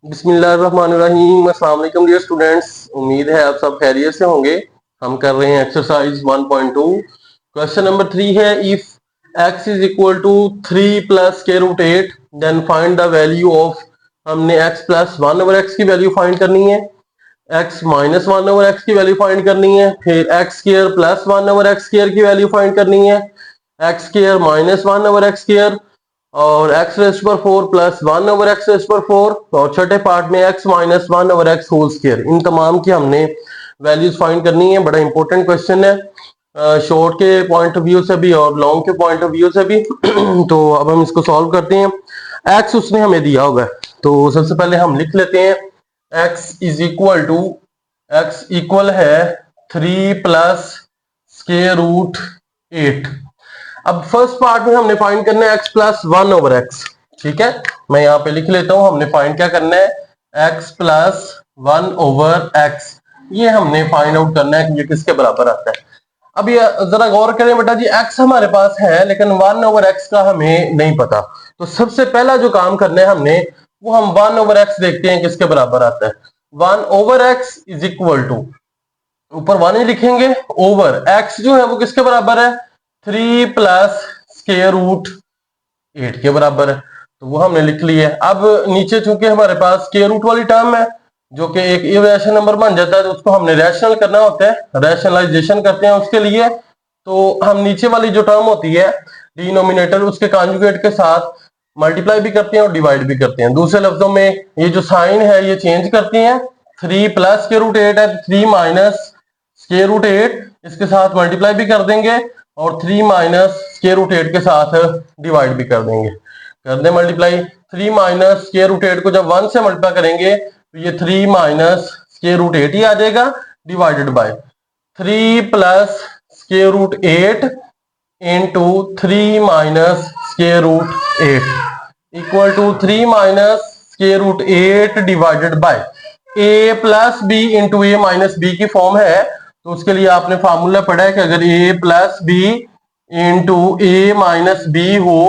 बिस्मिल्लाहिर्रहमानिर्रहीम। अस्सलाम वालेकुम डियर स्टूडेंट्स, उम्मीद है आप सब खैरियत से होंगे। हम कर रहे हैं एक्सरसाइज 1.2। क्वेश्चन नंबर 3 है, if x is equal to 3 plus square root 8 then find the value of. हमने x प्लस 1 ओवर x की वैल्यू फाइंड करनी है, x माइनस 1 ओवर x की वैल्यू फाइंड करनी है, फिर x square plus 1 over x square की value find करनी है, x square minus 1 over x square और x raised power 4 plus 1 over x raised power 4 और छठे पार्ट में x minus 1 over x whole square. इन तमाम की हमने वैल्यूज फाइंड करनी है। बड़ा इंपॉर्टेंट क्वेश्चन है, शॉर्ट के पॉइंट ऑफ व्यू से भी और लॉन्ग के पॉइंट ऑफ व्यू से भी। तो अब हम इसको सॉल्व करते हैं। x उसने हमें दिया होगा, तो सबसे पहले हम लिख लेते हैं x is equal to, x equal है 3 प्लस स्क्वायर रूट 8। अब फर्स्ट पार्ट में हमने फाइंड करना है x प्लस 1 ओवर x। ठीक है, मैं यहाँ पे लिख लेता हूं, हमने फाइंड क्या करना है x प्लस 1 ओवर x। ये हमने फाइंड आउट करना है कि ये किसके बराबर आता है। अब ये जरा गौर करें बेटा जी, x हमारे पास है लेकिन 1 ओवर x का हमें नहीं पता। तो सबसे पहला जो काम करना है हमने, वो हम 1 ओवर x देखते हैं किसके बराबर आता है। 1 over x is equal to, ऊपर 1 ही लिखेंगे, ओवर x जो है वो किसके बराबर है, 3 प्लस स्क्वायर रूट 8 के बराबर है, तो वो हमने लिख लिया है। अब नीचे चूंकि हमारे पास स्क्वायर रूट वाली टर्म है जो कि एक इरेशनल नंबर बन जाता है, तो उसको हमने रैशनल करना होता है, रैशनलाइजेशन करते हैं उसके लिए। तो हम नीचे वाली जो टर्म होती है डिनोमिनेटर, उसके कॉन्जुगेट के साथ मल्टीप्लाई भी करते हैं और डिवाइड भी करते हैं। दूसरे लफ्जों में ये जो साइन है ये चेंज करते हैं। 3 प्लस स्क्वायर रूट 8 है, 3 माइनस स्क्वायर रूट 8 इसके साथ मल्टीप्लाई भी कर देंगे और 3 माइनस स्क्वायर रूट 8 के साथ डिवाइड भी कर देंगे। कर दें मल्टीप्लाई, 3 माइनस स्क्वायर रूट 8 को जब 1 से मल्टीप्लाई करेंगे तो ये 3 माइनस स्क्वायर रूट 8 ही आ जाएगा, divided by 3 plus square root 8 into 3 minus square root 8 equal to 3 minus square root 8 divided by a plus B into A minus B की फॉर्म है। तो उसके लिए आपने फार्मूला पढ़ा है कि अगर a plus B into A minus B हो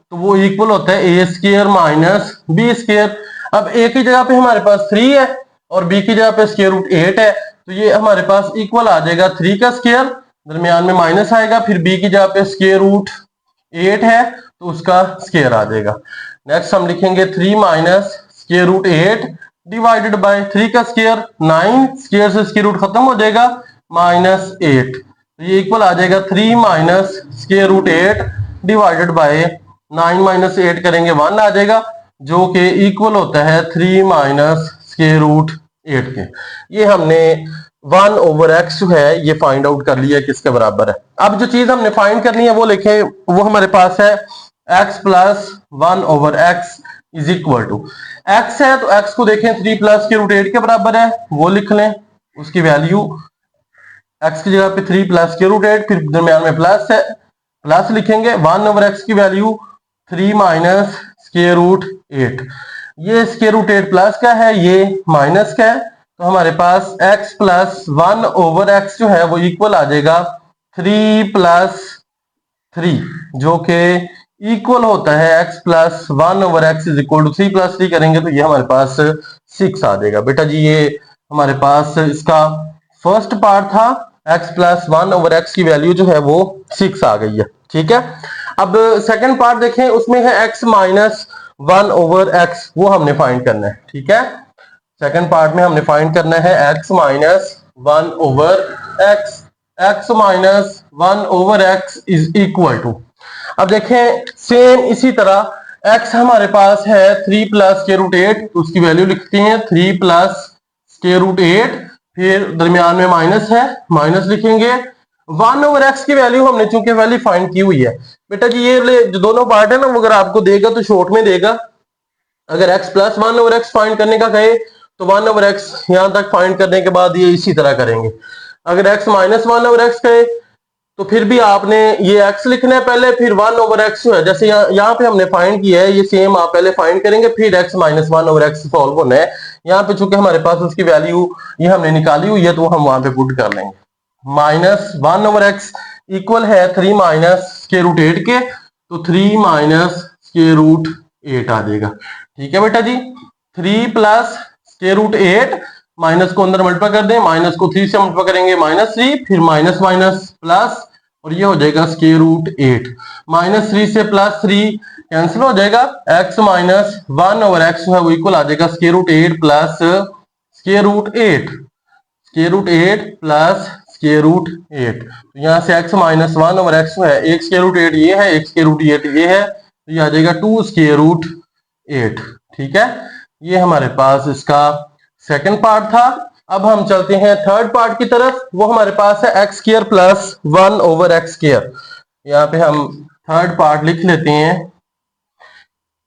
तो वो इक्वल होता है A square minus B square. अब a की जगह पे हमारे पास 3 है और b की जगह पे स्क्वायर रूट 8 है, तो ये हमारे पास इक्वल आ जाएगा 3 का स्क्वायर, दरमियान में माइनस आएगा, फिर b की जगह पे स्क्वायर रूट 8 है तो उसका स्क्वायर आ जाएगा। नेक्स्ट हम लिखेंगे 3 minus square root 8 divided by 3 का स्क्वायर 9, स्क्वायर से स्क्वायर रूट खत्म हो जाएगा, माइनस 8, तो ये इक्वल आ जाएगा 3 minus square root 8 divided by 9 minus 8 करेंगे 1 आ जाएगा, जो कि इक्वल होता है 3 माइनस स्क्वायर रूट 8 के। ये हमने 1 ओवर x जो है ये फाइंड आउट कर लिया किसके बराबर है। अब जो चीज हमने फाइंड करनी है वो लिखें, वो हमारे पास है x plus 1 over x is equal to, x है तो x को देखें 3 प्लस के रूट 8 के बराबर है, वो लिख लें उसकी वैल्यू। x की जगह पे 3 प्लस के रूट 8, फिर दरमियान में प्लस है, प्लस लिखेंगे। 1 ओवर x की वैल्यू 3 माइनस स्क्वायर रूट 8, ये स्क्वायर रूट 8 प्लस का है, ये माइनस का है, तो हमारे पास x प्लस 1 ओवर x जो है वो इक्वल आ जाएगा 3 प्लस 3, जो कि इक्वल होता है x plus 1 over x is equal to 3 plus 3 करेंगे तो ये हमारे पास 6 आ जाएगा। बेटा जी ये हमारे पास इसका फर्स्ट पार्ट था, x प्लस 1 ओवर x की वैल्यू जो है वो 6 आ गई है। ठीक है, अब सेकंड पार्ट देखें, उसमें है x माइनस 1 ओवर x, वो हमने फाइंड करना है। ठीक है, सेकंड पार्ट में हमने फाइंड करना है x minus 1 over x, x minus 1 over x is equal to, अब देखें सेम इसी तरह x हमारे पास है 3 प्लस के रूट 8, तो उसकी वैल्यू लिखते हैं 3 प्लस के रूट 8, फिर दरमियान में माइनस है, माइनस लिखेंगे। 1 ओवर x की वैल्यू हमने चूंकि वैल्यू फाइंड की हुई है, बेटा जी ये जो दोनों पार्ट है ना, वो अगर आपको देगा तो शॉर्ट में देगा। अगर x plus 1 over x find करने का कहे तो 1 ओवर x यहां तक फाइंड करने के बाद ये इसी तरह करेंगे। अगर x माइनस 1 ओवर x कहे तो फिर भी आपने ये x लिखना है पहले, फिर 1 ओवर x जो है जैसे यहाँ पे हमने फाइंड किया है, ये सेम आप पहले फाइंड करेंगे, फिर x minus 1 over x solve होना है। यहाँ पे चूंकि हमारे पास उसकी वैल्यू ये हमने निकाली हुई है तो हम वहां पे पुट कर लेंगे। माइनस 1 ओवर x इक्वल है 3 माइनस स्क्वायर रूट 8 के, तो 3 माइनस स्क्वायर रूट 8 आ जाएगा। ठीक है बेटा जी, 3 प्लस स्क्वायर रूट 8, माइनस को अंदर मल्टीप्लाई कर दें, माइनस को 3 से मल्टीप्लाई करेंगे -3, फिर माइनस माइनस प्लस, और ये हो जाएगा स्क्वायर रूट 8। -3 से +3 कैंसिल हो जाएगा, x माइनस 1 ओवर x है वो इक्वल आ जाएगा square root 8 plus square root 8, square root 8 plus square root 8। तो यहाँ से x माइनस 1 ओवर x है, एक स्क्वायर रूट 8 ये है, एक स्क्वायर रूट 8 ये है, तो ये आ जाएगा 2 स्क्वायर रूट 8। ठीक है, ये हमारे पास इसका सेकंड पार्ट था। अब हम चलते हैं थर्ड पार्ट की तरफ, वो हमारे पास है x square plus 1 over x square. यहाँ पे हम थर्ड पार्ट लिख लेते हैं,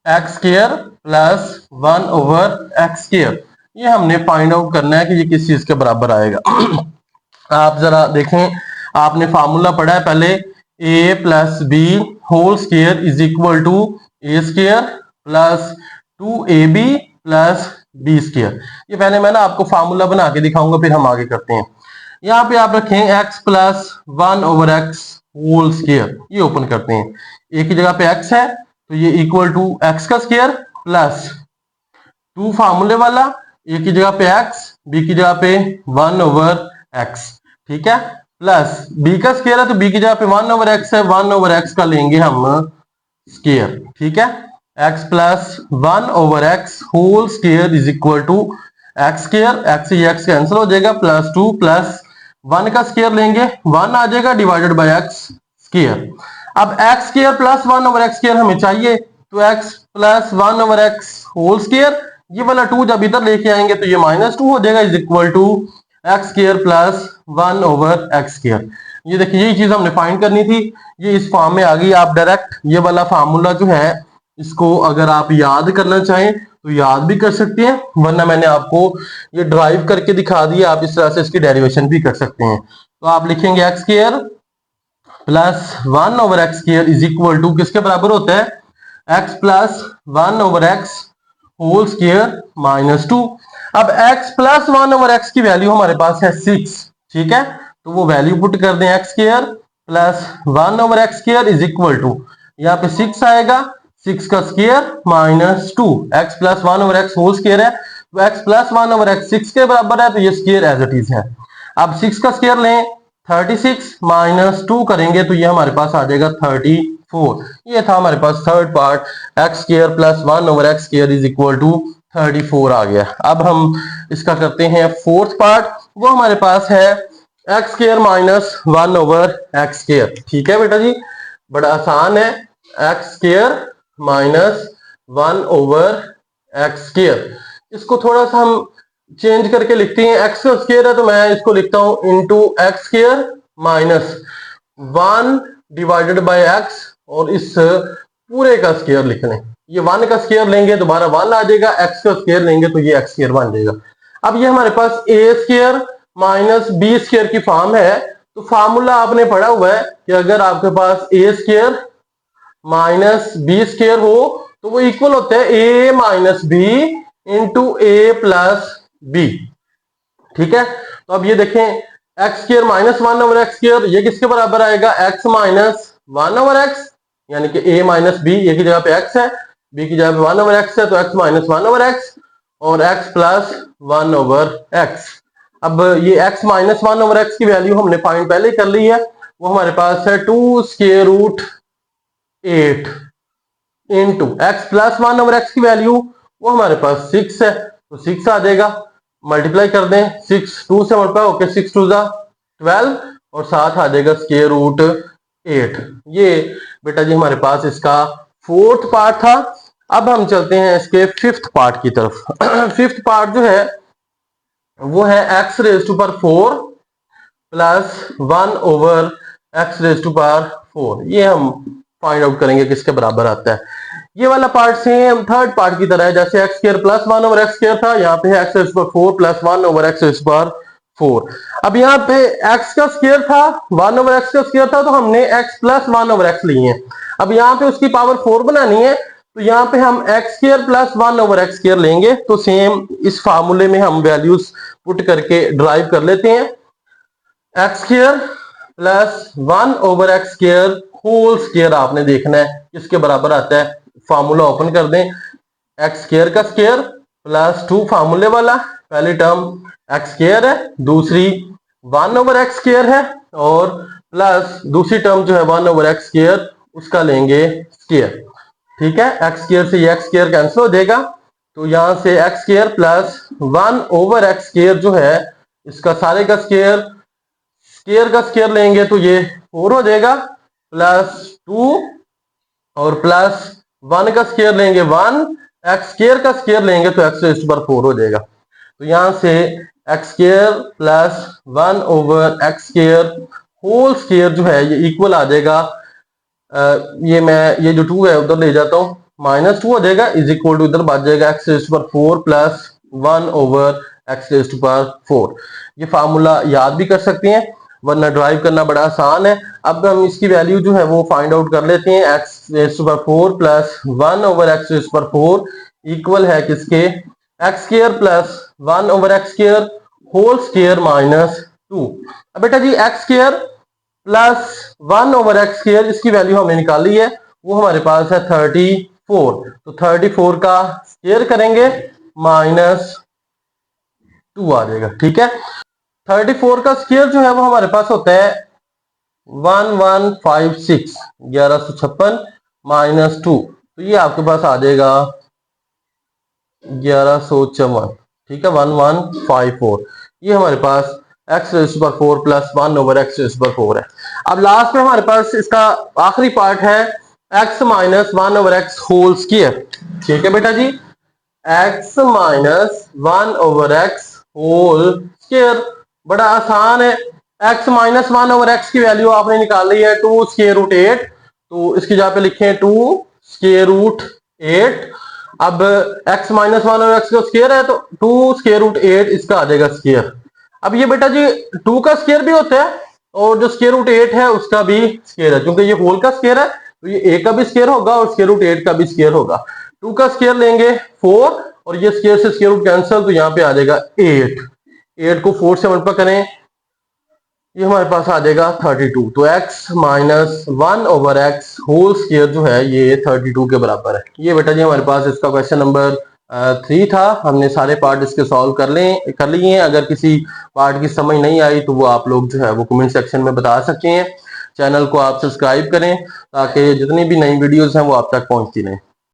x square plus 1 over x square. ये हमने फाइंड आउट करना है कि ये किस चीज के बराबर आएगा। आप जरा देखें, आपने फार्मूला पढ़ा है पहले, a plus B whole square is equal to A square plus 2ab plus B square. ये पहले मैं ना आपको फार्मूला बना के दिखाऊंगा, फिर हम आगे करते हैं। यहाँ पे आप रखें x plus 1 over x whole square, ये ओपन करते हैं, एक की जगह पे x है तो ये इक्वल टू x का स्क्वायर प्लस 2 फार्मूले वाला, ए की जगह पे x, बी की जगह पे 1 ओवर x, ठीक है, प्लस b का स्क्वायर है तो b की जगह पे 1 ओवर x है, 1 ओवर x का लेंगे हम स्क्वायर। ठीक है, x plus 1 over x whole square is equal to x square, x से x कैंसिल हो जाएगा, प्लस 2 प्लस 1 का स्क्वायर लेंगे 1 आ जाएगा डिवाइडेड बाय x स्क्वायर। अब x square plus 1 over x square हमें चाहिए, तो x plus 1 over x whole square, ये वाला 2 जब इधर लेके आएंगे तो ये -2 हो जाएगा, is equal to x square plus 1 over x square. ये देखिए, यही चीज हमने फाइंड करनी थी, ये इस फॉर्म में आ गई। आप डायरेक्ट ये वाला फार्मूला जो है इसको अगर आप याद करना चाहें तो याद भी कर सकते हैं, वरना मैंने आपको ये ड्राइव करके दिखा दिया, आप इस तरह से इसकी डेरिवेशन भी कर सकते हैं। तो आप लिखेंगे x square plus 1 over x square is equal to किसके बराबर होता है, x plus 1 over x whole square minus 2। अब x प्लस 1 ओवर x की वैल्यू हमारे पास है 6, ठीक है, तो वो वैल्यू पुट कर दें, x square plus 1 over x square is equal to, यहाँ पे 6 आएगा, 6 का square minus 2, x plus 1 over x whole square है, तो x प्लस 1 ओवर x 6 के बराबर है, तो ये स्क्वायर एज इट इज है। अब 6 का स्क्वायर लें, 36 माइनस 2 करेंगे तो ये हमारे पास आ जाएगा 34। ये था हमारे पास third part, x square plus 1 over x square is equal to 34 आ गया। अब हम इसका करते हैं फोर्थ पार्ट, वो हमारे पास है x square minus 1 over x square. ठीक है बेटा जी, बड़ा आसान है, x square minus 1 over x square. इसको थोड़ा सा हम चेंज करके लिखते हैं, x का स्क्वायर है तो मैं इसको लिखता हूं into x square minus 1 divided by x, और इस पूरे का स्क्वायर लिख लें, ये 1 का स्क्वायर लेंगे दोबारा 1 आ जाएगा, x का स्क्वायर लेंगे तो ये x स्क्वायर बन जाएगा। अब ये हमारे पास a square minus B square की फॉर्म है, तो फार्मूला आपने पढ़ा हुआ है कि अगर आपके पास a square minus B square हो तो वो इक्वल होता है a minus B into A plus B. ठीक है, तो अब ये देखें, x square minus 1 over x square ये किसके बराबर आएगा, x माइनस 1 ओवर x, यानी कि a माइनस बी, ये की जगह पे x है, b की जगह पे 1 ओवर x है, तो x माइनस 1 ओवर x और x प्लस 1 ओवर x। अब ये x माइनस 1 ओवर x की वैल्यू हमने फाइंड पहले कर ली है, वो हमारे पास है 2 square root 8 into x plus 1 over x की वैल्यू वो हमारे पास 6 है, तो 6 आ जाएगा, मल्टीप्लाई कर दें, 6 2 से मल्टीप्लाई होकर 6 2 जा 12 और साथ आ जाएगा स्क्वायर रूट 8। ये बेटा जी हमारे पास इसका फोर्थ पार्ट था। अब हम चलते हैं इसके फिफ्थ पार्ट की तरफ। फिफ्थ पार्ट जो है वो है x raise to power 4 plus 1 over x raise to power 4। ये हम फाइंड आउट करेंगे किसके बराबर आता है। ये वाला पार्ट सेम थर्ड पार्ट की तरह है, जैसे x square plus 1 over x square था, यहाँ पे है x raise to power 4 plus 1 over x raise to power 4। अब यहाँ पे x का स्क्वायर था 1 ओवर x का स्क्वायर था, तो हमने x प्लस 1 ओवर x लिए हैं। अब यहाँ पे उसकी पावर 4 बनानी है, तो यहाँ पे हम x square plus 1 over x square लेंगे, तो सेम इस फार्मूले में हम वैल्यूज पुट करके ड्राइव कर लेते हैं। x square plus 1 over x square whole square आपने देखना है किसके बराबर आता है, फार्मूला ओपन कर दें, x स्क्वायर का स्क्वायर प्लस 2 फार्मूले वाला, पहली टर्म एक्स स्क्वायर है, दूसरी 1 ओवर एक्स स्क्वायर है, और प्लस दूसरी टर्म जो है 1 ओवर एक्स स्क्वायर, उसका लेंगे स्क्वायर। ठीक है, एक्स स्क्वायर से ये एक्स स्क्वायर कैंसिल हो जाएगा, तो यहां से X square plus 1 over x square जो है इसका सारे का स्क्वायर, स्क्वायर का स्क्वायर लेंगे तो ये 4 हो जाएगा, प्लस 2 और प्लस 1 का स्क्वायर लेंगे 1, एक्स स्क्वायर का स्क्वायर लेंगे तो एक्स रेज़्ड टू 4 हो जाएगा। तो यहां से X square plus 1 over x square whole square जो है ये इक्वल आ जाएगा, ये जो 2 है उधर ले जाता हूं, -2 हो जाएगा, इज इक्वल टू इधर बच जाएगा X raised to 4 plus 1 over x raised to 4। ये फार्मूला याद भी कर सकते हैं, वरना ड्राइव करना बड़ा आसान है। अब हम इसकी वैल्यू जो है वो फाइंड आउट कर लेते हैं। X raised to 4 plus 1 over x raised to 4 equal है किसके, x square plus 1 over x square whole square -2। अब बेटा जी x square plus 1 over x square इसकी वैल्यू हमने निकाली है, वो हमारे पास है 34। तो 34 का स्क्वायर करेंगे -2 आ जाएगा। ठीक है, 34 का स्क्वायर जो है वो हमारे पास होता है 1156, 1156 -2, तो ये आपके पास आ जाएगा 1154। ठीक है, 1154, ये हमारे पास x raised to 4 plus 1 over x raised to 4 है। अब लास्ट में हमारे पास इसका आखिरी पार्ट है x minus 1 over x whole square. ठीक है बेटा जी, x minus 1 over x whole square बड़ा आसान है। एक्स माइनस 1 ओवर एक्स की वैल्यू आपने निकाली है 2 स्क्वायर रूट 8, तो इसकी जगह पे लिखें 2 स्क्वायर रूट 8। अब x माइनस 1 और x का स्क्वायर है तो 2 स्क्वायर रूट 8 इसका आ जाएगा स्क्वायर। अब ये बेटा जी 2 का स्क्वायर भी होता है और जो स्क्वायर रूट 8 है उसका भी स्क्वायर है, क्योंकि ये होल का स्क्वायर है तो ये a का भी स्क्वायर होगा और स्क्वायर रूट 8 का भी स्क्वायर होगा। 2 का स्क्वायर लेंगे 4 और ये स्क्वायर से स्क्वायर रूट कैंसिल, तो यहाँ पे आ जाएगा 8 को 4 से मल्टीप्लाई करें, ये हमारे पास आ जाएगा 32। तो x minus 1 over x whole square जो है ये 32 के बराबर है। ये बेटा जी हमारे पास इसका क्वेश्चन नंबर 3 था। हमने सारे पार्ट इसके सॉल्व कर लिए हैं। अगर किसी पार्ट की समझ नहीं आई तो वो आप लोग जो है वो कमेंट सेक्शन में बता सकते हैं। चैनल को आप सब्सक्राइब करें ताकि जितनी भी नई वीडियोस हैं वो आप तक पहुंचती रहें।